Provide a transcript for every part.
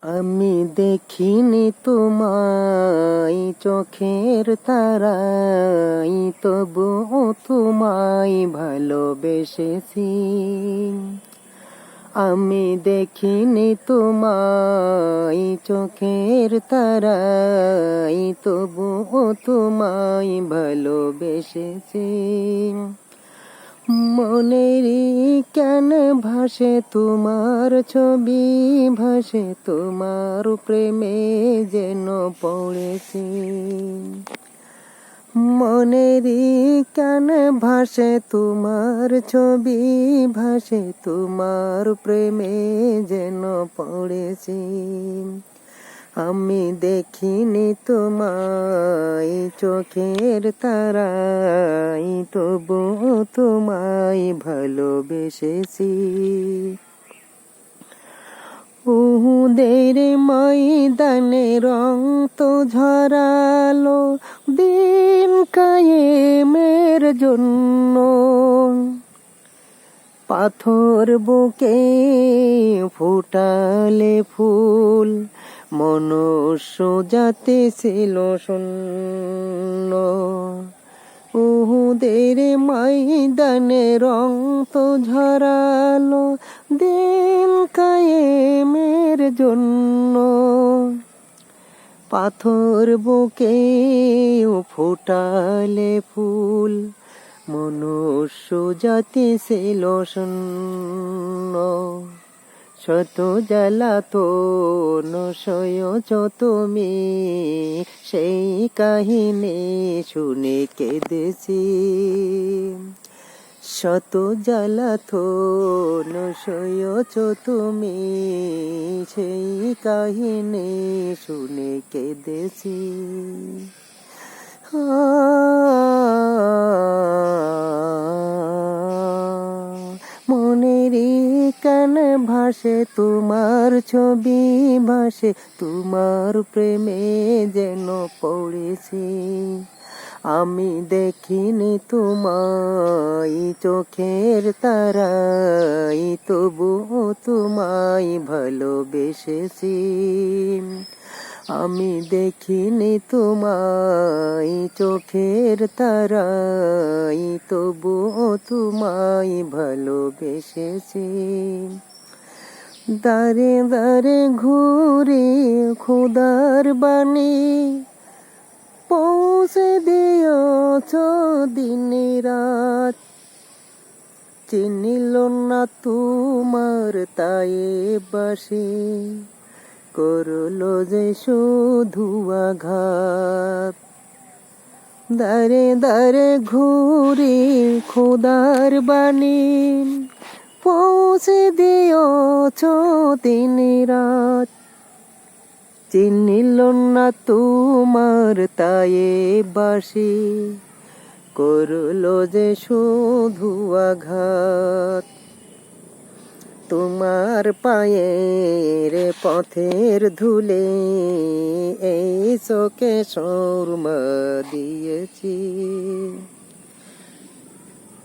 আমি দেখিনি তোমায় চোখের তারাই, তবুও তোমায় ভালোবেসেছি। আমি দেখিনি তোমায় চোখের তারাই, তবুও তোমায় ভালোবেসেছি। মনেরই কেন ভাসে তোমার ছবি, ভাসে তোমার প্রেমে যেন পড়েছি। মনেরই কেন ভাসে তোমার ছবি, ভাসে তোমার প্রেমে যেন পড়েছি। আমি দেখিনি তোমায় চোখের তারাই, তবুও তোমায় ভালোবেসেছি। উহুদের ময়দানে রং তো ঝরালো দিন কায়েমের জন্য। পাথর বুকে ফুটালে ফুল, মনুষ্য জাতি ছিল শূন্য। উহুদের ময়দানে রং তো ঝরালো দিন কায়েমের জন্য। পাথর বুকে ফুটালে ফুল, মনুষ্য জাতি ছিল শূন্য। শত জ্বালাতন সয়েছ তুমি, সেই কাহিনী শুনে কেঁদেছি। শত জ্বালাতন সয়েছ তুমি, সেই কাহিনী শুনে কেঁদেছি। মনেরই কেন ভাসে তোমার ছবি, ভাসে তোমার প্রেমে যেন পড়েছি। আমি দেখিনি তোমায় চোখের তারাই, তবুও তোমায় ভালোবেসেছি। আমি দেখিনি তোমায় চোখের তারাই, তবুও তোমায় ভালোবেসেছি। দাঁড়ে দাঁড়ে ঘুরে খোদার বাণী, পৌঁছে দিয়েছ দিন রাত। চিনিল না তোমার তাই বাসি, করলো যে শুধু আঘাত। দাঁড়ে দাঁড়ে ঘুরে খোদার বাণী, পৌঁছে দিয়েছ দিন রাত। চিনিল না তোমার তাই বাসি, করলো যে শুধু আঘাত। তোমার পায়ের পথের ধুলে এই চোখে সুরমা দিয়েছি।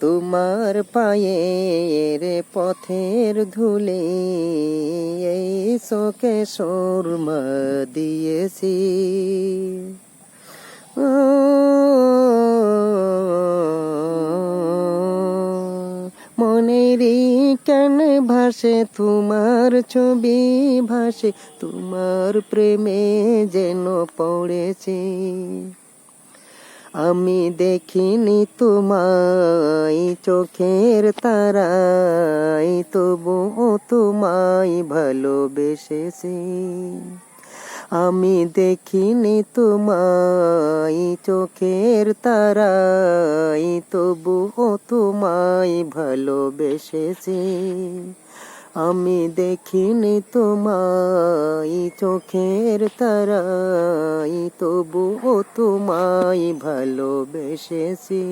তোমার পায়ের পথের ধুলে এই চোখে সুরমা দিয়েছি। মনেরই কেন ভাসে তোমার ছবি, ভাসে তোমার প্রেমে যেন পড়েছি। আমি দেখিনি তোমায় চোখের তারাই, তবুও তোমায় ভালোবেসেছি। আমি দেখিনি তোমায় চোখের তারাই, তবুও তোমায় ভালোবেসেছি। আমি দেখিনি তোমায় চোখের তারাই, তবুও তোমায় ভালোবেসেছি।